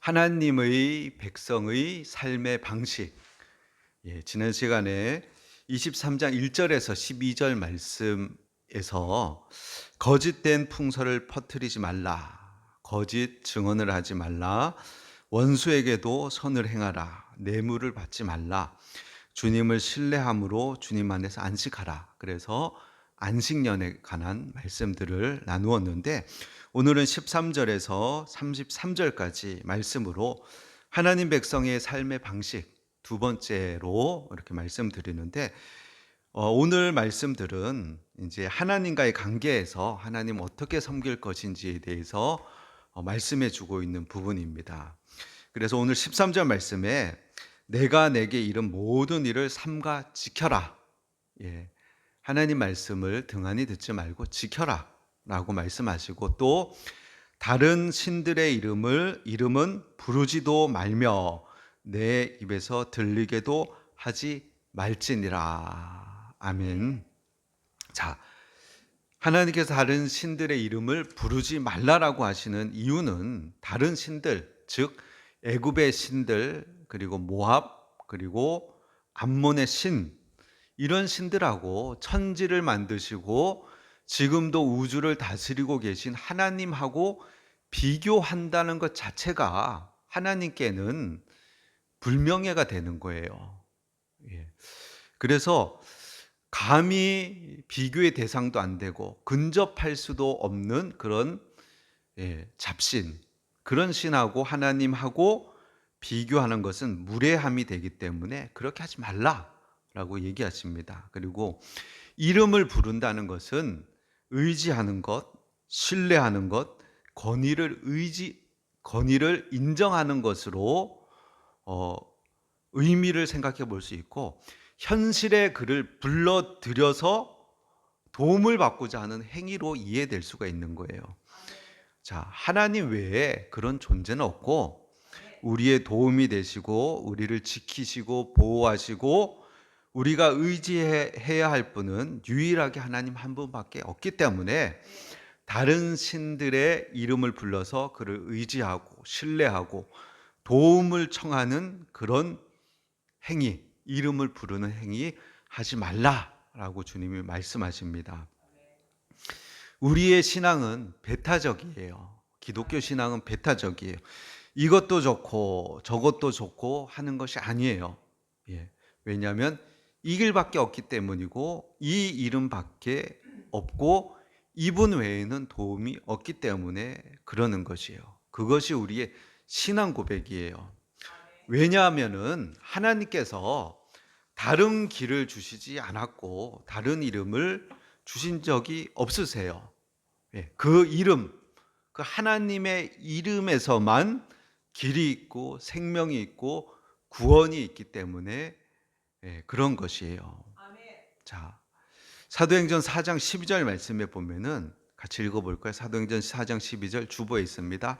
하나님의 백성의 삶의 방식. 지난 시간에 23장 1절에서 12절 말씀에서 거짓된 풍설을 퍼뜨리지 말라, 거짓 증언을 하지 말라, 원수에게도 선을 행하라, 뇌물을 받지 말라, 주님을 신뢰함으로 주님 안에서 안식하라. 그래서 안식년에 관한 말씀들을 나누었는데, 오늘은 13절에서 33절까지 말씀으로 하나님 백성의 삶의 방식 두 번째로 이렇게 말씀드리는데, 오늘 말씀들은 이제 하나님과의 관계에서 하나님 어떻게 섬길 것인지에 대해서 말씀해 주고 있는 부분입니다. 그래서 오늘 13절 말씀에 내가 내게 이른 모든 일을 삼가 지켜라. 하나님 말씀을 등한히 듣지 말고 지켜라 라고 말씀하시고, 또 다른 신들의 이름은 부르지도 말며 내 입에서 들리게도 하지 말지니라. 아멘. 자, 하나님께서 다른 신들의 이름을 부르지 말라라고 하시는 이유는, 다른 신들, 즉 애굽의 신들, 그리고 모압, 그리고 암몬의 신, 이런 신들하고 천지를 만드시고 지금도 우주를 다스리고 계신 하나님하고 비교한다는 것 자체가 하나님께는 불명예가 되는 거예요. 그래서 감히 비교의 대상도 안 되고 근접할 수도 없는 그런 잡신, 그런 신하고 하나님하고 비교하는 것은 무례함이 되기 때문에 그렇게 하지 말라라고 얘기하십니다. 그리고 이름을 부른다는 것은 의지하는 것, 신뢰하는 것, 권위를 인정하는 것으로 의미를 생각해 볼 수 있고, 현실에 그를 불러들여서 도움을 받고자 하는 행위로 이해될 수가 있는 거예요. 자, 하나님 외에 그런 존재는 없고, 우리의 도움이 되시고 우리를 지키시고 보호하시고 우리가 의지해야 할 분은 유일하게 하나님 한 분밖에 없기 때문에 다른 신들의 이름을 불러서 그를 의지하고 신뢰하고 도움을 청하는 그런 행위, 이름을 부르는 행위 하지 말라라고 주님이 말씀하십니다. 우리의 신앙은 배타적이에요. 기독교 신앙은 배타적이에요. 이것도 좋고 저것도 좋고 하는 것이 아니에요. 왜냐하면 이 길밖에 없기 때문이고, 이 이름밖에 없고 이분 외에는 도움이 없기 때문에 그러는 것이에요. 그것이 우리의 신앙 고백이에요. 왜냐하면은 하나님께서 다른 길을 주시지 않았고 다른 이름을 주신 적이 없으세요. 그 이름, 그 하나님의 이름에서만 길이 있고 생명이 있고 구원이 있기 때문에 그런 것이에요. 자, 사도행전 4장 12절 말씀에 보면은 같이 읽어볼까요? 사도행전 4장 12절 주보에 있습니다.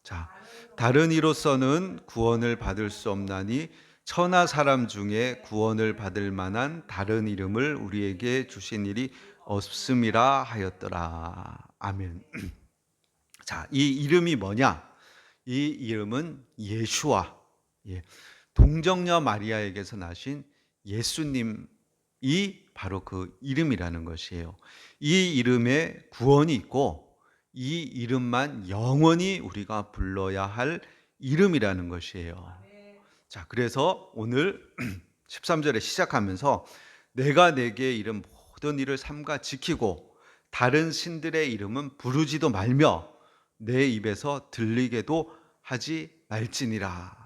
자, 다른 이로서는 구원을 받을 수 없나니 천하 사람 중에 구원을 받을 만한 다른 이름을 우리에게 주신 일이 없음이라 하였더라. 아멘. 자, 이 이름이 뭐냐? 이 이름은 예수와, 동정녀 마리아에게서 나신 예수님이 바로 그 이름이라는 것이에요. 이 이름에 구원이 있고 이 이름만 영원히 우리가 불러야 할 이름이라는 것이에요. 자, 그래서 오늘 13절에 시작하면서 내가 내게 이른 모든 일을 삼가 지키고 다른 신들의 이름은 부르지도 말며 내 입에서 들리게도 하지 말지니라,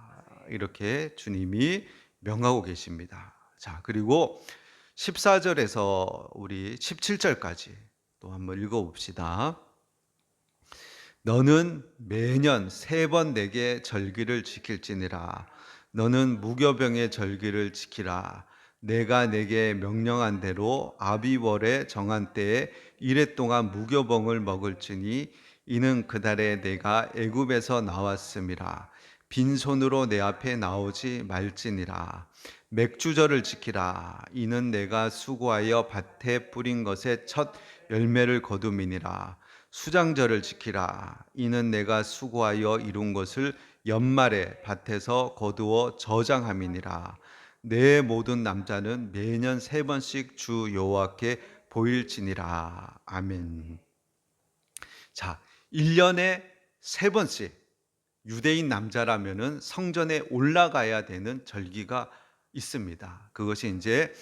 이렇게 주님이 명하고 계십니다. 자, 그리고 14절에서 우리 17절까지 또 한번 읽어봅시다. 너는 매년 3번 내게 절기를 지킬지니라. 너는 무교병의 절기를 지키라. 내가 내게 명령한 대로 아비월에 정한 때에 이래 동안 무교병을 먹을지니 이는 그달에 내가 애굽에서 나왔음이라. 빈손으로 내 앞에 나오지 말지니라. 맥주절을 지키라. 이는 내가 수고하여 밭에 뿌린 것의 첫 열매를 거둠이니라. 수장절을 지키라. 이는 내가 수고하여 이룬 것을 연말에 밭에서 거두어 저장함이니라. 내 모든 남자는 매년 3번씩 주 여호와께 보일지니라. 아멘. 자, 1년에 3번씩 유대인 남자라면은 성전에 올라가야 되는 절기가 있습니다. 그것이 이제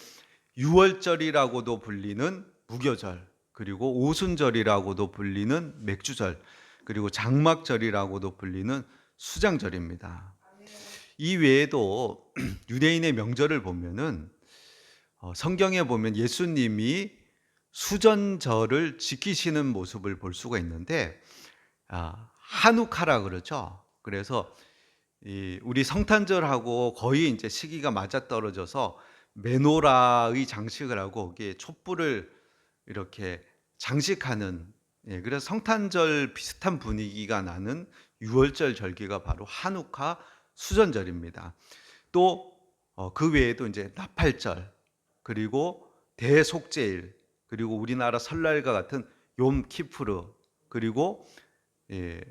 유월절이라고도 불리는 무교절, 그리고 오순절이라고도 불리는 맥주절, 그리고 장막절이라고도 불리는 수장절입니다. 이 외에도 유대인의 명절을 보면은 성경에 보면 예수님이 수전절을 지키시는 모습을 볼 수가 있는데, 한우카라 그러죠. 그래서 우리 성탄절하고 거의 이제 시기가 맞아떨어져서 메노라의 장식을 하고 거기에 촛불을 이렇게 장식하는, 그래서 성탄절 비슷한 분위기가 나는 유월절 절기가 바로 한우카 수전절입니다. 또 그 외에도 이제 나팔절, 그리고 대속죄일, 그리고 우리나라 설날과 같은 욤키푸르, 그리고 예,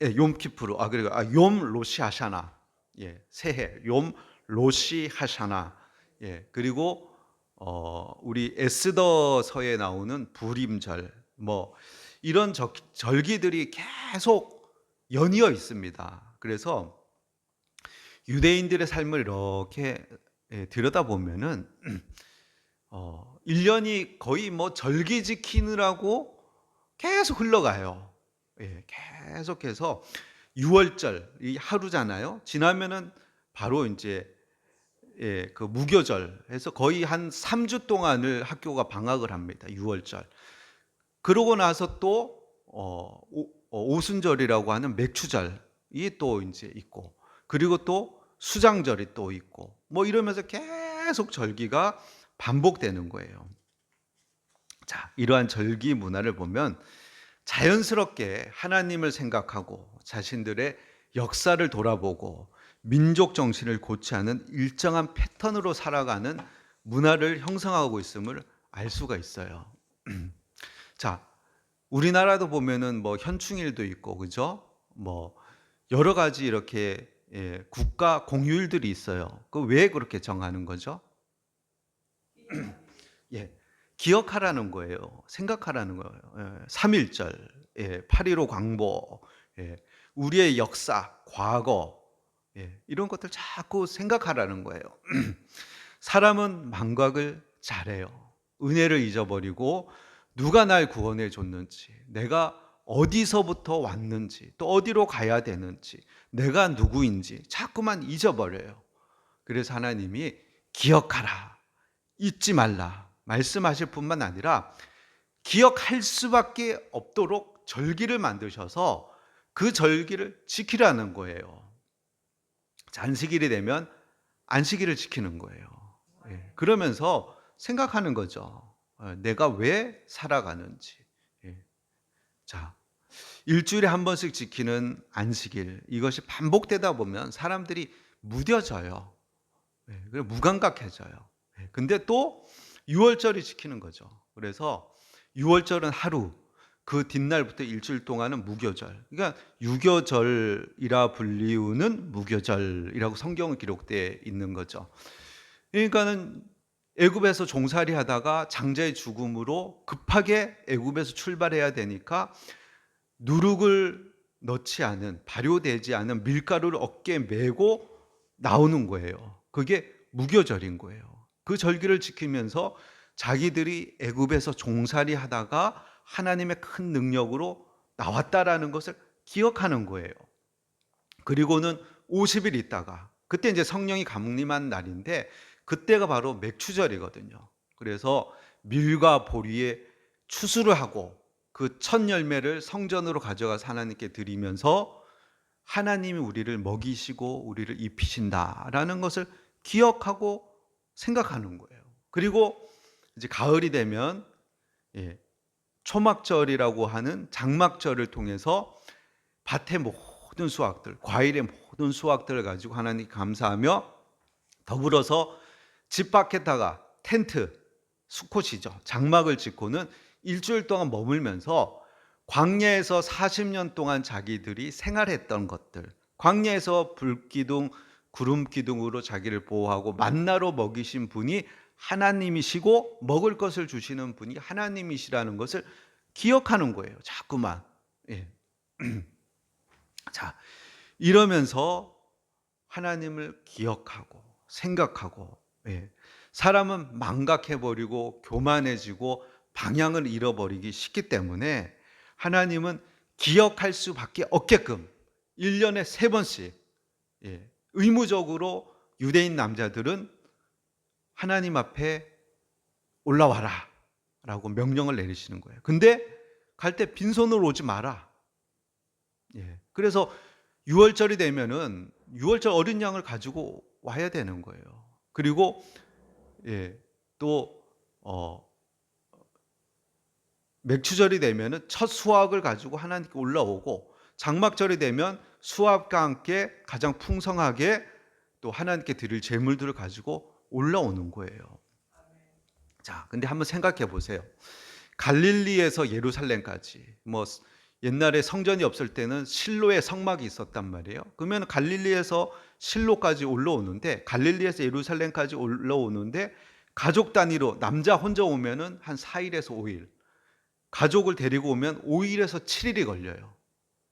욤키푸르, 그리고 욤 로시 하샤나, 새해 욤 로시 하샤나, 그리고 우리 에스더서에 나오는 부림절, 뭐 이런 절기들이 계속 연이어 있습니다. 그래서 유대인들의 삶을 이렇게 들여다보면은 1년이 거의 뭐 절기 지키느라고 계속 흘러가요. 계속해서 6월절 이 하루잖아요. 지나면은 바로 이제 그 무교절 해서 거의 한 3주 동안을 학교가 방학을 합니다. 6월절. 그러고 나서 또 오순절이라고 하는 맥추절이 또 이제 있고, 그리고 또 수장절이 또 있고, 뭐 이러면서 계속 절기가 반복되는 거예요. 자, 이러한 절기 문화를 보면 자연스럽게 하나님을 생각하고 자신들의 역사를 돌아보고 민족 정신을 고취하는 일정한 패턴으로 살아가는 문화를 형성하고 있음을 알 수가 있어요. 자, 우리나라도 보면은 뭐 현충일도 있고, 그죠? 뭐 여러 가지 이렇게 국가 공휴일들이 있어요. 그 왜 그렇게 정하는 거죠? 기억하라는 거예요. 생각하라는 거예요. 3.1절, 8.15 광복, 우리의 역사, 과거, 이런 것들 자꾸 생각하라는 거예요. 사람은 망각을 잘해요. 은혜를 잊어버리고 누가 날 구원해 줬는지, 내가 어디서부터 왔는지, 또 어디로 가야 되는지, 내가 누구인지 자꾸만 잊어버려요. 그래서 하나님이 기억하라, 잊지 말라 말씀하실 뿐만 아니라 기억할 수밖에 없도록 절기를 만드셔서 그 절기를 지키라는 거예요. 안식일이 되면 안식일을 지키는 거예요. 그러면서 생각하는 거죠. 내가 왜 살아가는지. 자, 일주일에 한 번씩 지키는 안식일, 이것이 반복되다 보면 사람들이 무뎌져요. 그리고 무감각해져요. 근데 또 6월절이 지키는 거죠. 그래서 6월절은 하루, 그 뒷날부터 일주일 동안은 무교절. 그러니까 유교절이라 불리우는 무교절이라고 성경은 기록되어 있는 거죠. 그러니까는 애굽에서 종살이 하다가 장자의 죽음으로 급하게 애굽에서 출발해야 되니까 누룩을 넣지 않은, 발효되지 않은 밀가루를 어깨에 메고 나오는 거예요. 그게 무교절인 거예요. 그 절기를 지키면서 자기들이 애굽에서 종살이 하다가 하나님의 큰 능력으로 나왔다라는 것을 기억하는 거예요. 그리고는 50일 있다가, 그때 이제 성령이 강림한 날인데 그때가 바로 맥추절이거든요. 그래서 밀과 보리에 추수를 하고 그 첫 열매를 성전으로 가져가서 하나님께 드리면서 하나님이 우리를 먹이시고 우리를 입히신다라는 것을 기억하고 생각하는 거예요. 그리고 이제 가을이 되면 초막절이라고 하는 장막절을 통해서 밭의 모든 수확들, 과일의 모든 수확들을 가지고 하나님 감사하며, 더불어서 집 밖에다가 텐트, 수컷이죠, 장막을 짓고는 일주일 동안 머물면서 광야에서 40년 동안 자기들이 생활했던 것들, 광야에서 불기둥, 구름 기둥으로 자기를 보호하고 만나로 먹이신 분이 하나님이시고 먹을 것을 주시는 분이 하나님이시라는 것을 기억하는 거예요. 자꾸만. 예. 자, 이러면서 하나님을 기억하고 생각하고, 예. 사람은 망각해버리고 교만해지고 방향을 잃어버리기 쉽기 때문에 하나님은 기억할 수밖에 없게끔 1년에 3번씩, 예, 의무적으로 유대인 남자들은 하나님 앞에 올라와라 라고 명령을 내리시는 거예요. 근데 갈 때 빈손으로 오지 마라. 예, 그래서 6월절이 되면은 6월절 어린 양을 가지고 와야 되는 거예요. 그리고 예, 또 맥추절이 되면은 첫 수확을 가지고 하나님께 올라오고, 장막절이 되면 수확과 함께 가장 풍성하게 또 하나님께 드릴 제물들을 가지고 올라오는 거예요. 자, 근데 한번 생각해 보세요. 갈릴리에서 예루살렘까지, 뭐 옛날에 성전이 없을 때는 실로에 성막이 있었단 말이에요. 그러면 갈릴리에서 실로까지 올라오는데, 갈릴리에서 예루살렘까지 올라오는데 가족 단위로 남자 혼자 오면은 한 4일에서 5일, 가족을 데리고 오면 5일에서 7일이 걸려요.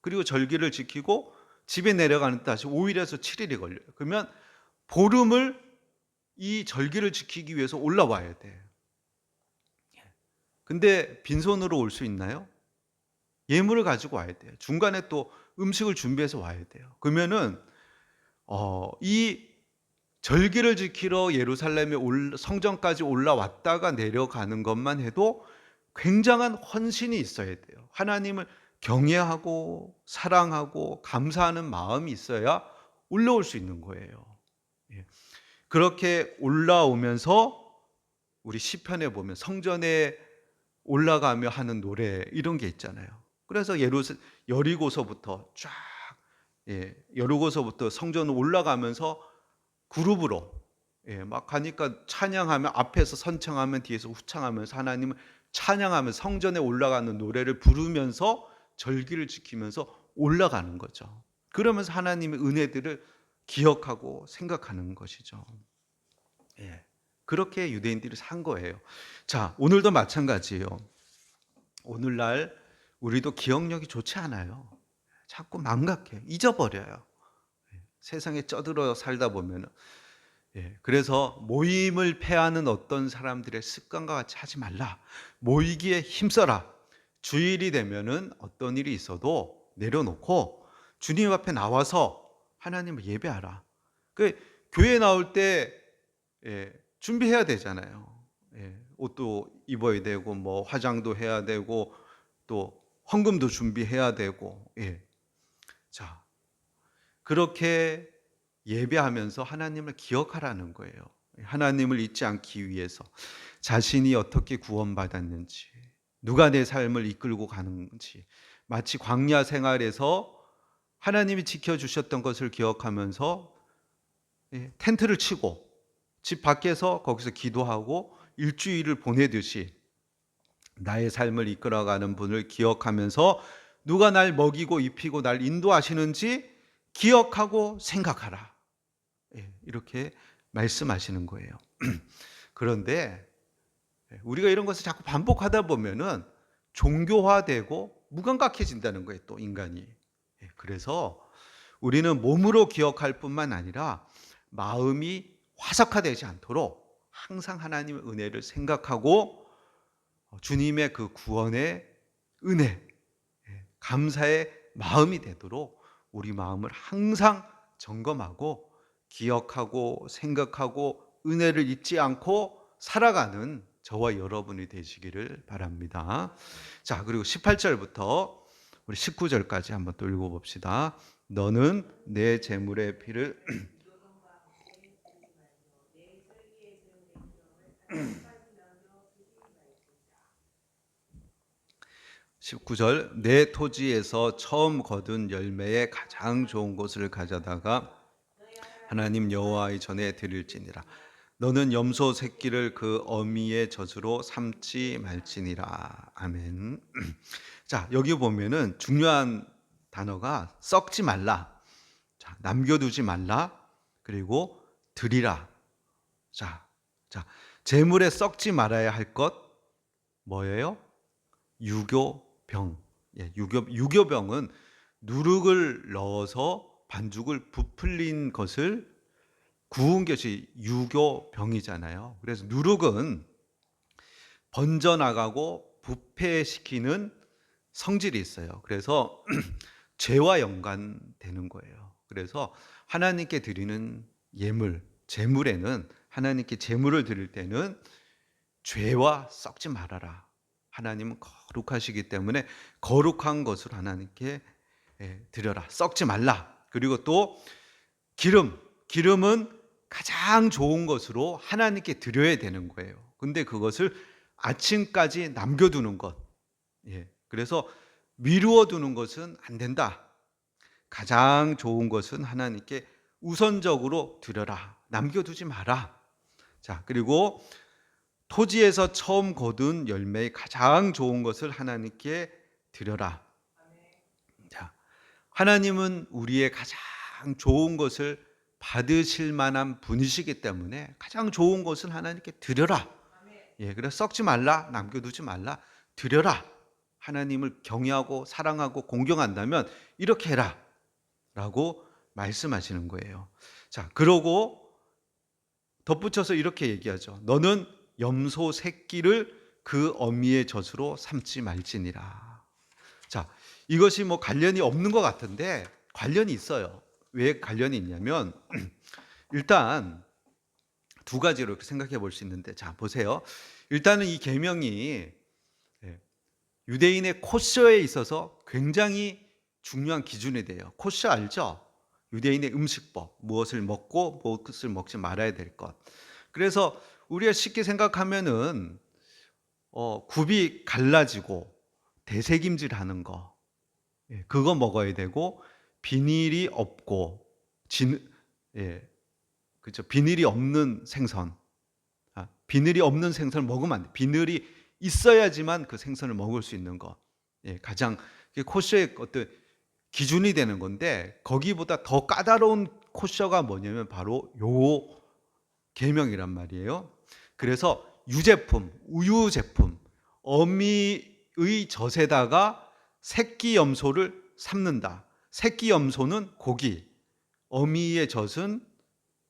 그리고 절기를 지키고 집에 내려가는 다시 5일에서 7일이 걸려요. 그러면 보름을 이 절기를 지키기 위해서 올라와야 돼요. 근데 빈손으로 올 수 있나요? 예물을 가지고 와야 돼요. 중간에 또 음식을 준비해서 와야 돼요. 그러면은 이 절기를 지키러 예루살렘에 성전까지 올라왔다가 내려가는 것만 해도 굉장한 헌신이 있어야 돼요. 하나님을 경외하고 사랑하고 감사하는 마음이 있어야 올라올 수 있는 거예요. 예. 그렇게 올라오면서 우리 시편에 보면 성전에 올라가며 하는 노래 이런 게 있잖아요. 그래서 여리고서부터 쫙, 예, 여리고서부터 성전을 올라가면서 그룹으로, 예, 막 가니까 찬양하면, 앞에서 선창하면 뒤에서 후창하면서 하나님을 찬양하면서 성전에 올라가는 노래를 부르면서 절기를 지키면서 올라가는 거죠. 그러면서 하나님의 은혜들을 기억하고 생각하는 것이죠. 예, 그렇게 유대인들이 산 거예요. 자, 오늘도 마찬가지예요. 오늘날 우리도 기억력이 좋지 않아요. 자꾸 망각해, 잊어버려요. 세상에 쩌들어 살다 보면. 예, 그래서 모임을 패하는 어떤 사람들의 습관과 같이 하지 말라. 모이기에 힘써라. 주일이 되면은 어떤 일이 있어도 내려놓고 주님 앞에 나와서 하나님을 예배하라. 그 교회 나올 때, 예, 준비해야 되잖아요. 예, 옷도 입어야 되고 뭐 화장도 해야 되고 또 헌금도 준비해야 되고, 예. 자, 그렇게 예배하면서 하나님을 기억하라는 거예요. 하나님을 잊지 않기 위해서 자신이 어떻게 구원받았는지, 누가 내 삶을 이끌고 가는지, 마치 광야 생활에서 하나님이 지켜주셨던 것을 기억하면서 텐트를 치고 집 밖에서 거기서 기도하고 일주일을 보내듯이 나의 삶을 이끌어가는 분을 기억하면서 누가 날 먹이고 입히고 날 인도하시는지 기억하고 생각하라. 이렇게 말씀하시는 거예요. 그런데 우리가 이런 것을 자꾸 반복하다 보면은 종교화되고 무감각해진다는 거예요, 또 인간이. 그래서 우리는 몸으로 기억할 뿐만 아니라 마음이 화석화되지 않도록 항상 하나님의 은혜를 생각하고 주님의 그 구원의 은혜, 감사의 마음이 되도록 우리 마음을 항상 점검하고 기억하고 생각하고 은혜를 잊지 않고 살아가는 저와 여러분이 되시기를 바랍니다. 자, 그리고 18절부터 우리 19절까지 한번 또 읽어봅시다. 너는 내 재물의 피를 19절, 내 토지에서 처음 거둔 열매의 가장 좋은 것을 가져다가 하나님 여호와의 전에 드릴지니라. 너는 염소 새끼를 그 어미의 젖으로 삼지 말지니라. 아멘. 자, 여기 보면은 중요한 단어가 썩지 말라. 자, 남겨두지 말라. 그리고 드리라. 자, 재물에 썩지 말아야 할 것 뭐예요? 유교병. 예, 유교병은 누룩을 넣어서 반죽을 부풀린 것을 구운 것이 유교병이잖아요. 그래서 누룩은 번져나가고 부패시키는 성질이 있어요. 그래서 죄와 연관되는 거예요. 그래서 하나님께 드리는 예물, 제물에는 하나님께 제물을 드릴 때는 죄와 썩지 말아라. 하나님은 거룩하시기 때문에 거룩한 것을 하나님께 드려라. 썩지 말라. 그리고 또 기름은 가장 좋은 것으로 하나님께 드려야 되는 거예요. 근데 그것을 아침까지 남겨두는 것. 그래서 미루어 두는 것은 안 된다. 가장 좋은 것은 하나님께 우선적으로 드려라. 남겨두지 마라. 자, 그리고 토지에서 처음 거둔 열매의 가장 좋은 것을 하나님께 드려라. 자, 하나님은 우리의 가장 좋은 것을 받으실 만한 분이시기 때문에 가장 좋은 것은 하나님께 드려라. 그래서 썩지 말라, 남겨두지 말라, 드려라. 하나님을 경외하고 사랑하고 공경한다면 이렇게 해라 라고 말씀하시는 거예요. 자, 그러고 덧붙여서 이렇게 얘기하죠. 너는 염소 새끼를 그 어미의 젖으로 삼지 말지니라. 자, 이것이 뭐 관련이 없는 것 같은데 관련이 있어요. 왜 관련이 있냐면 일단 두 가지로 이렇게 생각해 볼 수 있는데, 자, 보세요. 일단은 이 계명이 유대인의 코셔에 있어서 굉장히 중요한 기준이 돼요. 코셔 알죠? 유대인의 음식법, 무엇을 먹고 무엇을 먹지 말아야 될 것. 그래서 우리가 쉽게 생각하면은 굽이 갈라지고 대세김질하는 거, 그거 먹어야 되고 비닐이 없고 그렇죠. 비닐이 없는 생선, 비늘이 없는 생선을 먹으면 안 돼. 비늘이 있어야지만 그 생선을 먹을 수 있는 것. 가장 코셔의 어떤 기준이 되는 건데 거기보다 더 까다로운 코셔가 뭐냐면 바로 요 계명이란 말이에요. 그래서 유제품, 우유 제품, 어미의 젖에다가 새끼 염소를 삶는다. 새끼 염소는 고기, 어미의 젖은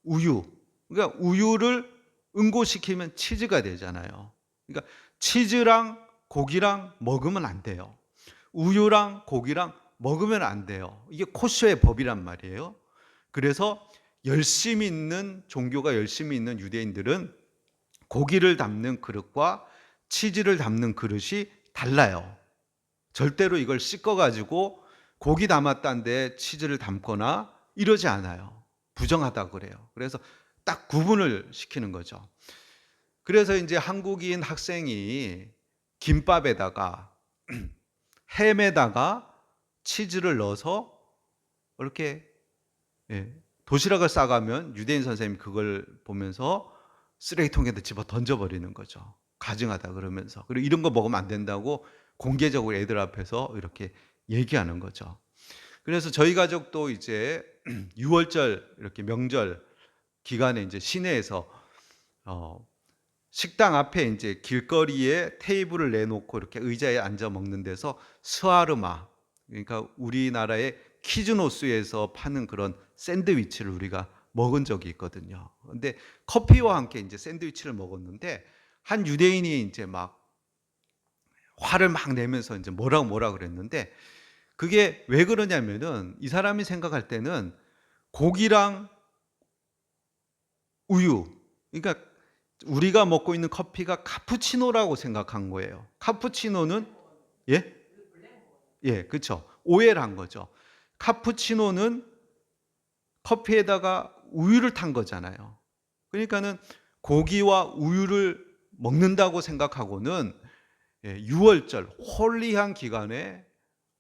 우유. 그러니까 우유를 응고시키면 치즈가 되잖아요. 그러니까 치즈랑 고기랑 먹으면 안 돼요. 우유랑 고기랑 먹으면 안 돼요. 이게 코셔의 법이란 말이에요. 그래서 열심히 있는 종교가 열심히 있는 유대인들은 고기를 담는 그릇과 치즈를 담는 그릇이 달라요. 절대로 이걸 씻어가지고 고기 담았다는데 치즈를 담거나 이러지 않아요. 부정하다 그래요. 그래서 딱 구분을 시키는 거죠. 그래서 이제 한국인 학생이 김밥에다가 햄에다가 치즈를 넣어서 이렇게 도시락을 싸가면 유대인 선생님이 그걸 보면서 쓰레기통에다 집어 던져버리는 거죠. 가증하다 그러면서. 그리고 이런 거 먹으면 안 된다고 공개적으로 애들 앞에서 이렇게 얘기하는 거죠. 그래서 저희 가족도 이제 6월절 이렇게 명절 기간에 이제 시내에서 식당 앞에 이제 길거리에 테이블을 내놓고 이렇게 의자에 앉아 먹는 데서 스와르마, 그러니까 우리나라의 키즈노스에서 파는 그런 샌드위치를 우리가 먹은 적이 있거든요. 근데 커피와 함께 이제 샌드위치를 먹었는데 한 유대인이 이제 막 화를 막 내면서 이제 뭐라 그랬는데 그게 왜 그러냐면은 이 사람이 생각할 때는 고기랑 우유, 그러니까 우리가 먹고 있는 커피가 카푸치노라고 생각한 거예요. 카푸치노는 그렇죠. 오해를 한 거죠. 카푸치노는 커피에다가 우유를 탄 거잖아요. 그러니까는 고기와 우유를 먹는다고 생각하고는 6월절 홀리한 기간에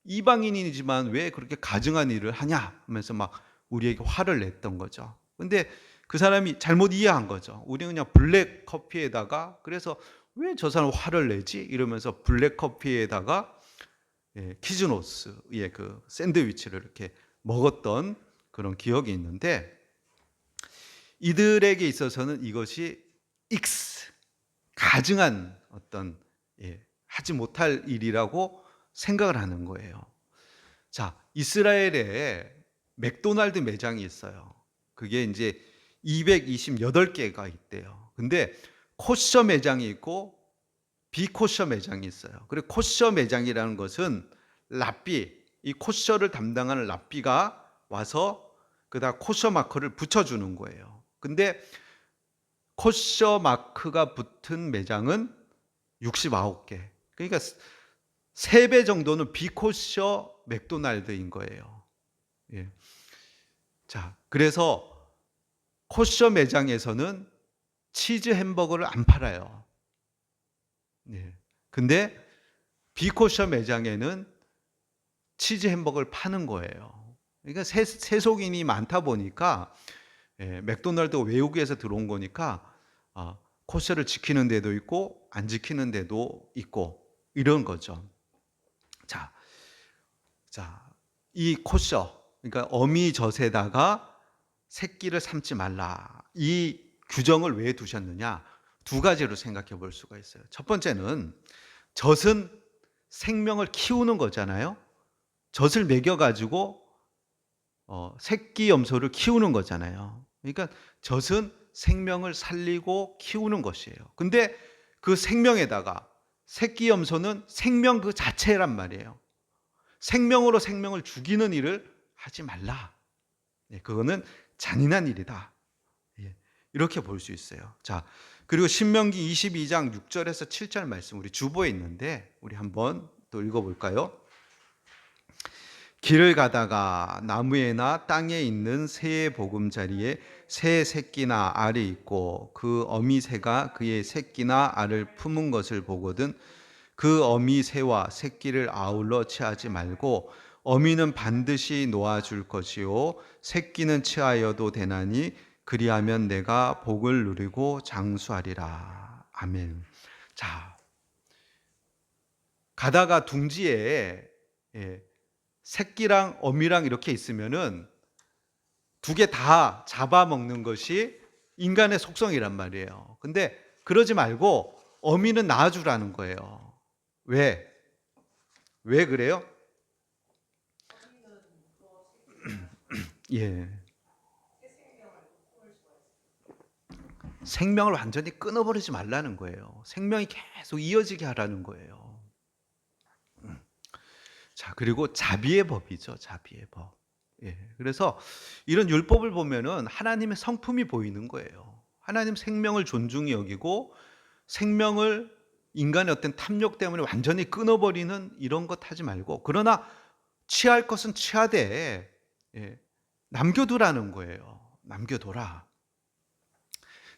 이방인이지만 왜 그렇게 가증한 일을 하냐 하면서 막 우리에게 화를 냈던 거죠. 근데 그 사람이 잘못 이해한 거죠. 우리는 그냥 블랙 커피에다가, 그래서 왜 저 사람 화를 내지? 이러면서 블랙 커피에다가 키즈노스의 그 샌드위치를 이렇게 먹었던 그런 기억이 있는데, 이들에게 있어서는 이것이 가증한 어떤 하지 못할 일이라고 생각을 하는 거예요. 자, 이스라엘에 맥도날드 매장이 있어요. 그게 이제 228개가 있대요. 근데 코셔 매장이 있고 비코셔 매장이 있어요. 그리고 코셔 매장이라는 것은 랍비, 이 코셔를 담당하는 랍비가 와서 그다 코셔 마크를 붙여주는 거예요. 근데 코셔 마크가 붙은 매장은 69개. 그러니까 3배 정도는 비코셔 맥도날드인 거예요. 예. 자, 그래서 코셔 매장에서는 치즈 햄버거를 안 팔아요. 예. 근데 비코셔 매장에는 치즈 햄버거를 파는 거예요. 그러니까 세속인이 많다 보니까 맥도날드가 외국에서 들어온 거니까 코셔를 지키는 데도 있고 안 지키는 데도 있고 이런 거죠. 자, 이 코셔, 그러니까 어미젖에다가 새끼를 삼지 말라. 이 규정을 왜 두셨느냐? 2가지로 생각해 볼 수가 있어요. 첫 번째는 젖은 생명을 키우는 거잖아요. 젖을 먹여가지고 새끼 염소를 키우는 거잖아요. 그러니까 젖은 생명을 살리고 키우는 것이에요. 근데 그 생명에다가 새끼 염소는 생명 그 자체란 말이에요. 생명으로 생명을 죽이는 일을 하지 말라. 그거는 잔인한 일이다. 이렇게 볼 수 있어요. 자, 그리고 신명기 22장 6절에서 7절 말씀 우리 주보에 있는데 우리 한번 또 읽어볼까요? 길을 가다가 나무에나 땅에 있는 새의 보금자리에 새 새끼나 알이 있고 그 어미 새가 그의 새끼나 알을 품은 것을 보거든 그 어미 새와 새끼를 아울러 취하지 말고 어미는 반드시 놓아줄 것이요 새끼는 취하여도 되나니 그리하면 내가 복을 누리고 장수하리라. 아멘. 자, 가다가 둥지에 새끼랑 어미랑 이렇게 있으면은 2개 다 잡아먹는 것이 인간의 속성이란 말이에요. 근데 그러지 말고 어미는 낳아주라는 거예요. 왜? 왜 그래요? 예. 생명을 완전히 끊어버리지 말라는 거예요. 생명이 계속 이어지게 하라는 거예요. 자, 그리고 자비의 법이죠. 자비의 법. 예. 그래서 이런 율법을 보면은 하나님의 성품이 보이는 거예요. 하나님 생명을 존중히 여기고 생명을 인간의 어떤 탐욕 때문에 완전히 끊어버리는 이런 것 하지 말고, 그러나 취할 것은 취하되 남겨두라는 거예요. 남겨둬라.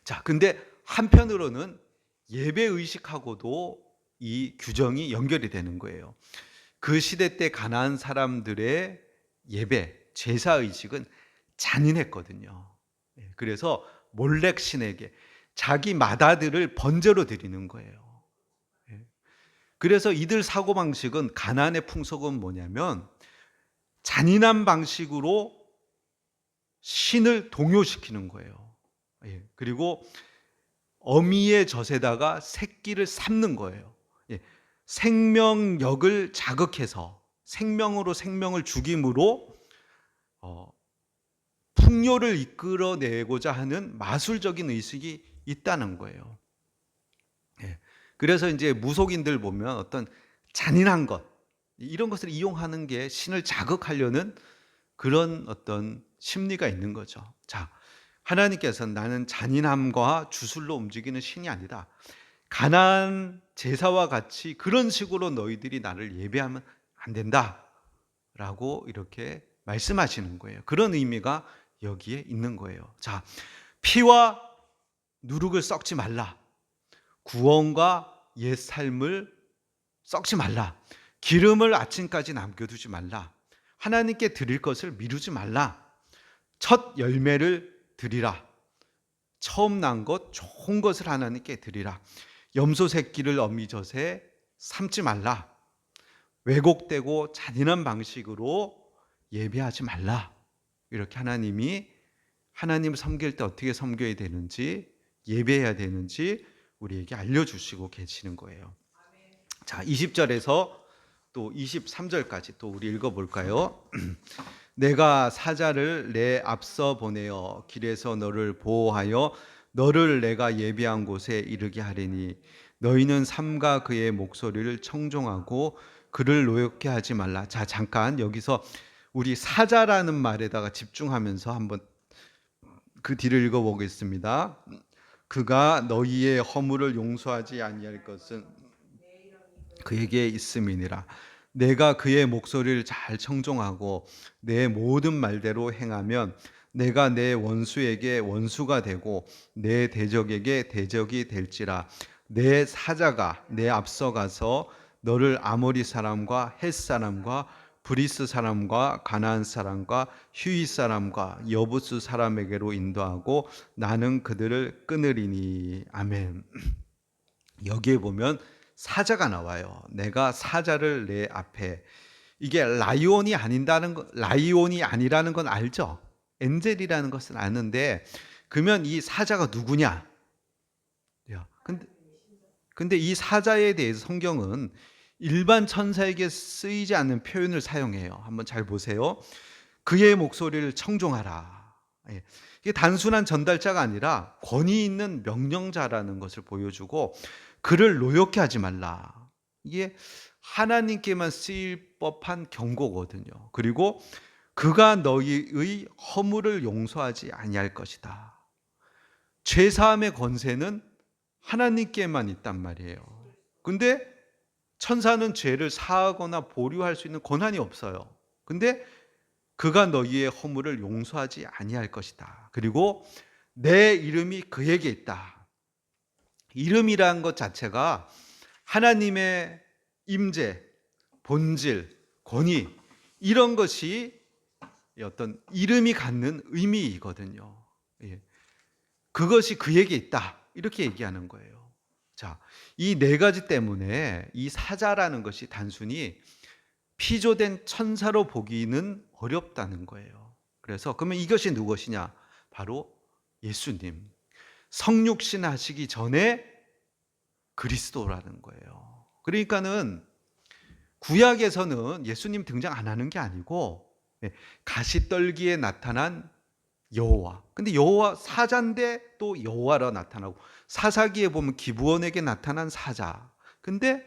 자, 근데 한편으로는 예배 의식하고도 이 규정이 연결이 되는 거예요. 그 시대 때 가나안 사람들의 예배, 제사 의식은 잔인했거든요. 그래서 몰렉 신에게 자기 맏아들을 번제로 드리는 거예요. 그래서 이들 사고방식은, 가나안의 풍속은 뭐냐면 잔인한 방식으로 신을 동요시키는 거예요. 그리고 어미의 젖에다가 새끼를 삶는 거예요. 생명력을 자극해서 생명으로 생명을 죽임으로 풍요를 이끌어내고자 하는 마술적인 의식이 있다는 거예요. 그래서 이제 무속인들 보면 어떤 잔인한 것, 이런 것을 이용하는 게 신을 자극하려는 그런 어떤 심리가 있는 거죠. 자, 하나님께서는 나는 잔인함과 주술로 움직이는 신이 아니다. 가나안 제사와 같이 그런 식으로 너희들이 나를 예배하면 안 된다 라고 이렇게 말씀하시는 거예요. 그런 의미가 여기에 있는 거예요. 자, 피와 누룩을 썩지 말라. 구원과 옛 삶을 썩지 말라. 기름을 아침까지 남겨두지 말라. 하나님께 드릴 것을 미루지 말라. 첫 열매를 드리라. 처음 난 것 좋은 것을 하나님께 드리라. 염소 새끼를 어미젖에 삼지 말라. 왜곡되고 잔인한 방식으로 예배하지 말라. 이렇게 하나님이 하나님을 섬길 때 어떻게 섬겨야 되는지, 예배해야 되는지 우리에게 알려주시고 계시는 거예요. 자, 20절에서 또 23절까지 또 우리 읽어볼까요? 내가 사자를 내 앞서 보내어 길에서 너를 보호하여 너를 내가 예비한 곳에 이르게 하리니 너희는 삼가 그의 목소리를 청종하고 그를 노엽게 하지 말라. 자, 잠깐 여기서 우리 사자라는 말에다가 집중하면서 한번 그 뒤를 읽어보겠습니다. 그가 너희의 허물을 용서하지 아니할 것은 그에게 있음이니라. 내가 그의 목소리를 잘 청종하고 내 모든 말대로 행하면 내가 내 원수에게 원수가 되고 내 대적에게 대적이 될지라. 내 사자가 내 앞서가서 너를 아모리 사람과 헷 사람과 브리스 사람과 가나안 사람과 휴이 사람과 여부스 사람에게로 인도하고 나는 그들을 끊으리니. 아멘. 여기에 보면 사자가 나와요. 내가 사자를 내 앞에. 이게 라이온이 아니라는 건 알죠? 엔젤이라는 것은 아는데, 그러면 이 사자가 누구냐? 근데 이 사자에 대해서 성경은 일반 천사에게 쓰이지 않는 표현을 사용해요. 한번 잘 보세요. 그의 목소리를 청종하라. 이게 단순한 전달자가 아니라 권위 있는 명령자라는 것을 보여주고, 그를 노엽게 하지 말라. 이게 하나님께만 쓰일 법한 경고거든요. 그리고 그가 너희의 허물을 용서하지 아니할 것이다. 죄사함의 권세는 하나님께만 있단 말이에요. 근데 천사는 죄를 사하거나 보류할 수 있는 권한이 없어요. 근데 그가 너희의 허물을 용서하지 아니할 것이다. 그리고 내 이름이 그에게 있다. 이름이라는 것 자체가 하나님의 임재, 본질, 권위, 이런 것이 어떤 이름이 갖는 의미이거든요. 그것이 그에게 있다. 이렇게 얘기하는 거예요. 자, 이 네 가지 때문에 이 사자라는 것이 단순히 피조된 천사로 보기는 어렵다는 거예요. 그래서 그러면 이것이 누구시냐? 바로 예수님. 성육신 하시기 전에 그리스도라는 거예요. 그러니까는 구약에서는 예수님 등장 안 하는 게 아니고 가시떨기에 나타난 여호와. 근데 여호와 사자인데 또 여호와로 나타나고, 사사기에 보면 기브온에게 나타난 사자. 근데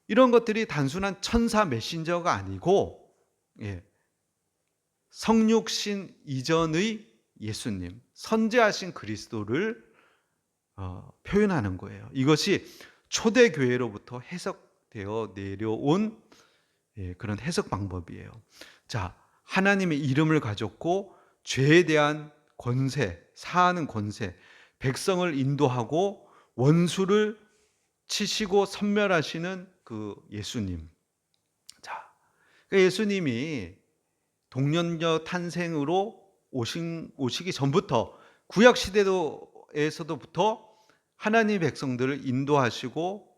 이런 것들이 단순한 천사 메신저가 아니고 성육신 이전의 예수님, 선지하신 그리스도를 표현하는 거예요. 이것이 초대교회로부터 해석되어 내려온 그런 해석 방법이에요. 자, 하나님의 이름을 가졌고 죄에 대한 권세, 사하는 권세, 백성을 인도하고 원수를 치시고 선멸하시는 그 예수님. 자, 그 예수님이 동년녀 탄생으로 오시기 전부터 구약 시대에서부터 하나님 백성들을 인도하시고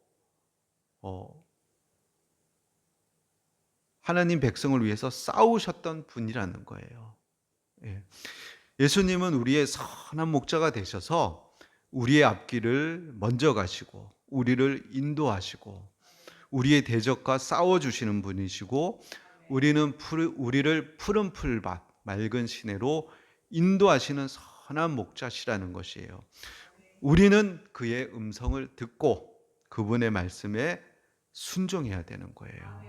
하나님 백성을 위해서 싸우셨던 분이라는 거예요. 예수님은 우리의 선한 목자가 되셔서 우리의 앞길을 먼저 가시고 우리를 인도하시고 우리의 대적과 싸워주시는 분이시고, 우리를 푸른 풀밭 맑은 시내로 인도하시는 선한 목자시라는 것이에요. 우리는 그의 음성을 듣고 그분의 말씀에 순종해야 되는 거예요.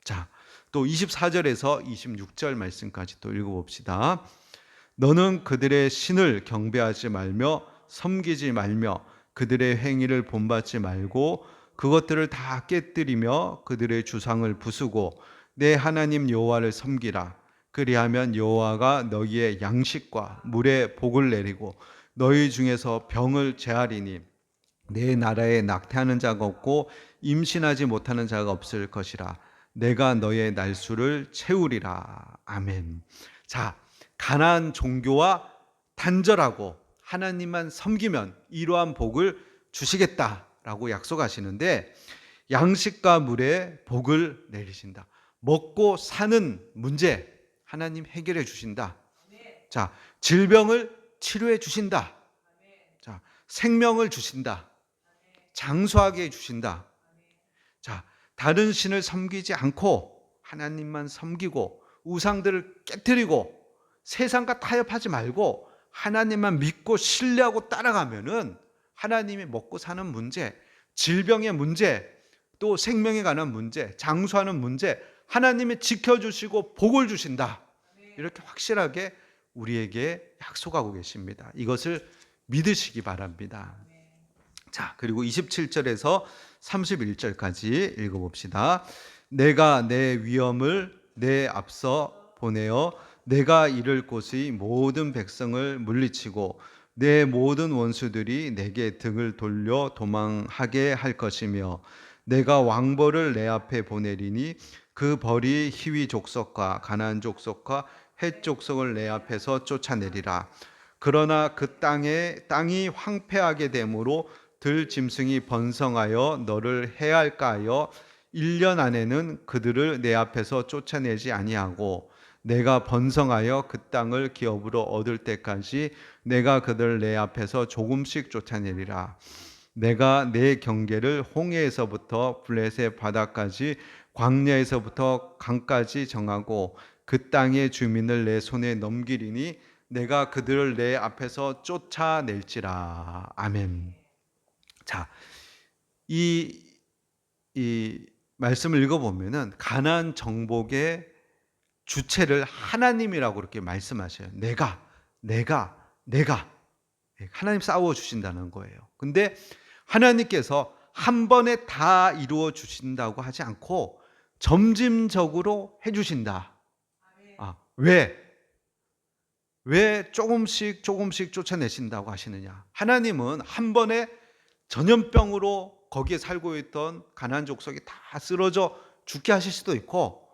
자, 또 24절에서 26절 말씀까지 또 읽어봅시다. 너는 그들의 신을 경배하지 말며 섬기지 말며 그들의 행위를 본받지 말고 그것들을 다 깨뜨리며 그들의 주상을 부수고 내 하나님 여호와를 섬기라. 그리하면 여호와가 너희의 양식과 물에 복을 내리고 너희 중에서 병을 제하리니 내 나라에 낙태하는 자가 없고 임신하지 못하는 자가 없을 것이라. 내가 너의 날수를 채우리라. 아멘. 자, 가나안 종교와 단절하고 하나님만 섬기면 이러한 복을 주시겠다라고 약속하시는데, 양식과 물에 복을 내리신다. 먹고 사는 문제 하나님 해결해 주신다. 자, 질병을 치료해 주신다. 자, 생명을 주신다. 장수하게 해 주신다. 자, 다른 신을 섬기지 않고 하나님만 섬기고 우상들을 깨뜨리고 세상과 타협하지 말고 하나님만 믿고 신뢰하고 따라가면은 하나님이 먹고 사는 문제, 질병의 문제, 또 생명에 관한 문제, 장수하는 문제 하나님이 지켜주시고 복을 주신다. 이렇게 확실하게 우리에게 약속하고 계십니다. 이것을 믿으시기 바랍니다. 자, 그리고 27절에서 31절까지 읽어봅시다. 내가 내 위엄을 내 앞서 보내어 내가 이를 곳의 모든 백성을 물리치고 내 모든 원수들이 내게 등을 돌려 도망하게 할 것이며 내가 왕벌을 내 앞에 보내리니 그 벌이 히위 족속과 가나안 족속과 헷 족속을 내 앞에서 쫓아내리라. 그러나 그 땅이 황폐하게 되므로 들 짐승이 번성하여 너를 해할까 하여 1년 안에는 그들을 내 앞에서 쫓아내지 아니하고 내가 번성하여 그 땅을 기업으로 얻을 때까지 내가 그들 내 앞에서 조금씩 쫓아내리라. 내가 내 경계를 홍해에서부터 블레셋 바다까지 광야에서부터 강까지 정하고 그 땅의 주민을 내 손에 넘기리니 내가 그들을 내 앞에서 쫓아낼지라. 아멘. 자, 이 말씀을 읽어보면은 가나안 정복의 주체를 하나님이라고 이렇게 말씀하셔요. 내가 하나님 싸워 주신다는 거예요. 근데 하나님께서 한 번에 다 이루어 주신다고 하지 않고 점진적으로 해 주신다. 왜 조금씩 쫓아내신다고 하시느냐? 하나님은 한 번에 전염병으로 거기에 살고 있던 가나안 족속이 다 쓰러져 죽게 하실 수도 있고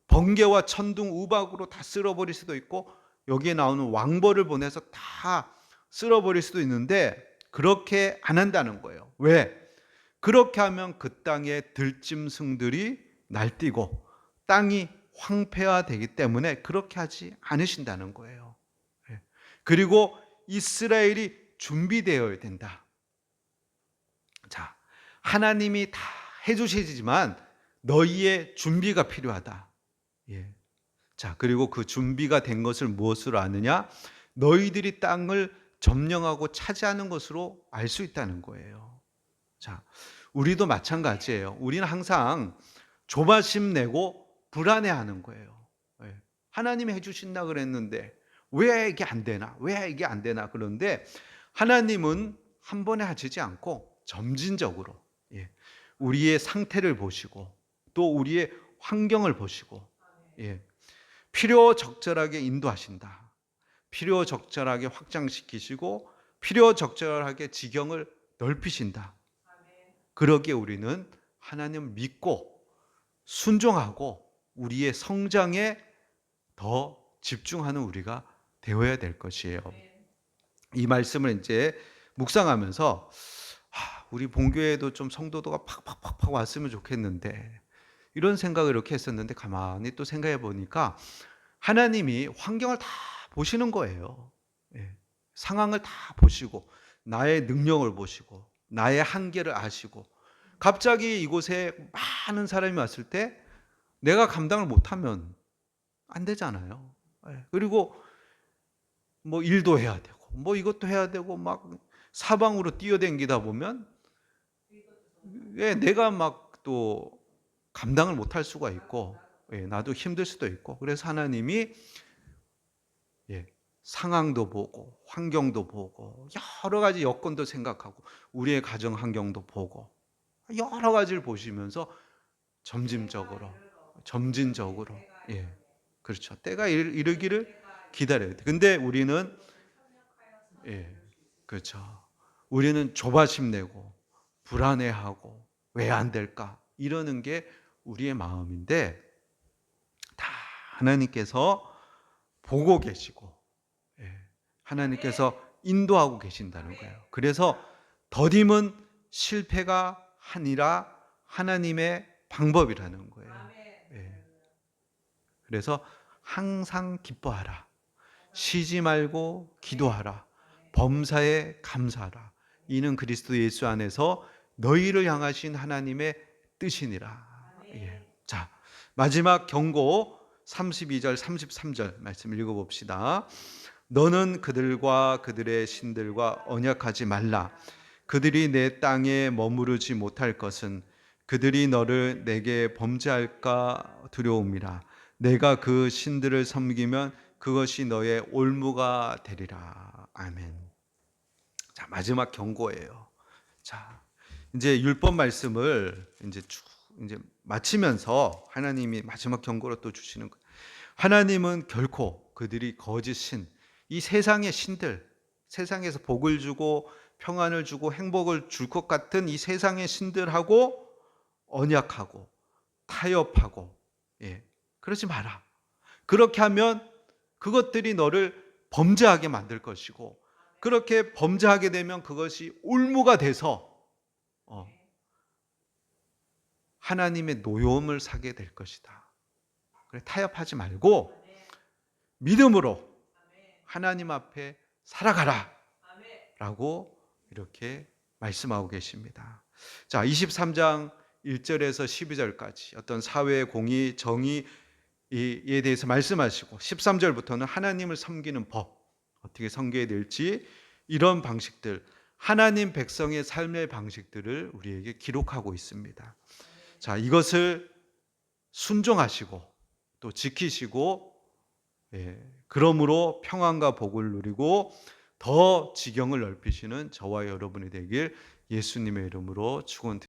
번개와 천둥 우박으로 다 쓸어버릴 수도 있고 여기에 나오는 왕벌을 보내서 다 쓸어버릴 수도 있는데 그렇게 안 한다는 거예요. 왜? 그렇게 하면 그 땅의 들짐승들이 날뛰고 땅이 황폐화되기 때문에 그렇게 하지 않으신다는 거예요. 그리고 이스라엘이 준비되어야 된다. 자, 하나님이 다 해주시지만 너희의 준비가 필요하다. 자, 그리고 그 준비가 된 것을 무엇으로 아느냐? 너희들이 땅을 점령하고 차지하는 것으로 알 수 있다는 거예요. 자, 우리도 마찬가지예요. 우리는 항상 조바심 내고 불안해하는 거예요. 하나님이 해주신다 그랬는데 왜 이게 안 되나? 왜 이게 안 되나? 그런데 하나님은 한 번에 하시지 않고 점진적으로 우리의 상태를 보시고 또 우리의 환경을 보시고 필요 적절하게 인도하신다. 필요 적절하게 확장시키시고 필요 적절하게 지경을 넓히신다. 그러기에 우리는 하나님을 믿고 순종하고 우리의 성장에 더 집중하는 우리가 되어야 될 것이에요. 이 말씀을 이제 묵상하면서 우리 본교회에도 좀 성도도가 팍팍팍팍 왔으면 좋겠는데 이런 생각을 이렇게 했었는데 가만히 또 생각해 보니까 하나님이 환경을 다 보시는 거예요. 상황을 다 보시고 나의 능력을 보시고 나의 한계를 아시고 갑자기 이곳에 많은 사람이 왔을 때 내가 감당을 못하면 안 되잖아요. 그리고 뭐 일도 해야 되고 뭐 이것도 해야 되고 막 사방으로 뛰어댕기다 보면 내가 막 또 감당을 못할 수가 있고 나도 힘들 수도 있고 그래서 하나님이 상황도 보고 환경도 보고 여러 가지 여건도 생각하고 우리의 가정 환경도 보고 여러 가지를 보시면서 점진적으로 그렇죠. 때가 이르기를 기다려야 돼. 근데 우리는 그렇죠. 우리는 조바심 내고 불안해하고 왜 안 될까 이러는 게 우리의 마음인데 다 하나님께서 보고 계시고 하나님께서 인도하고 계신다는 거예요. 그래서 더디면 실패가 아니라 하나님의 방법이라는 거예요. 예. 그래서 항상 기뻐하라. 쉬지 말고 기도하라. 범사에 감사하라. 이는 그리스도 예수 안에서 너희를 향하신 하나님의 뜻이니라. 예. 자, 마지막 경고 32절 33절 말씀 읽어봅시다. 너는 그들과 그들의 신들과 언약하지 말라. 그들이 내 땅에 머무르지 못할 것은 그들이 너를 내게 범죄할까 두려움이라. 내가 그 신들을 섬기면 그것이 너의 올무가 되리라. 아멘. 자, 마지막 경고예요. 자, 이제 율법 말씀을 이제 마치면서 하나님이 마지막 경고로 또 주시는 거예요. 하나님은 결코 그들이 거짓신 이 세상의 신들, 세상에서 복을 주고 평안을 주고 행복을 줄 것 같은 이 세상의 신들하고 언약하고 타협하고, 예, 그러지 마라. 그렇게 하면 그것들이 너를 범죄하게 만들 것이고, 그렇게 범죄하게 되면 그것이 올무가 돼서 하나님의 노여움을 사게 될 것이다. 그래, 타협하지 말고 믿음으로 하나님 앞에 살아가라 라고 이렇게 말씀하고 계십니다. 자, 23장 1절에서 12절까지 어떤 사회의 공의, 정의에 대해서 말씀하시고 13절부터는 하나님을 섬기는 법, 어떻게 섬겨야 될지 이런 방식들, 하나님 백성의 삶의 방식들을 우리에게 기록하고 있습니다. 자, 이것을 순종하시고 또 지키시고, 예, 그러므로 평안과 복을 누리고 더 지경을 넓히시는 저와 여러분이 되길 예수님의 이름으로 축원드립니다.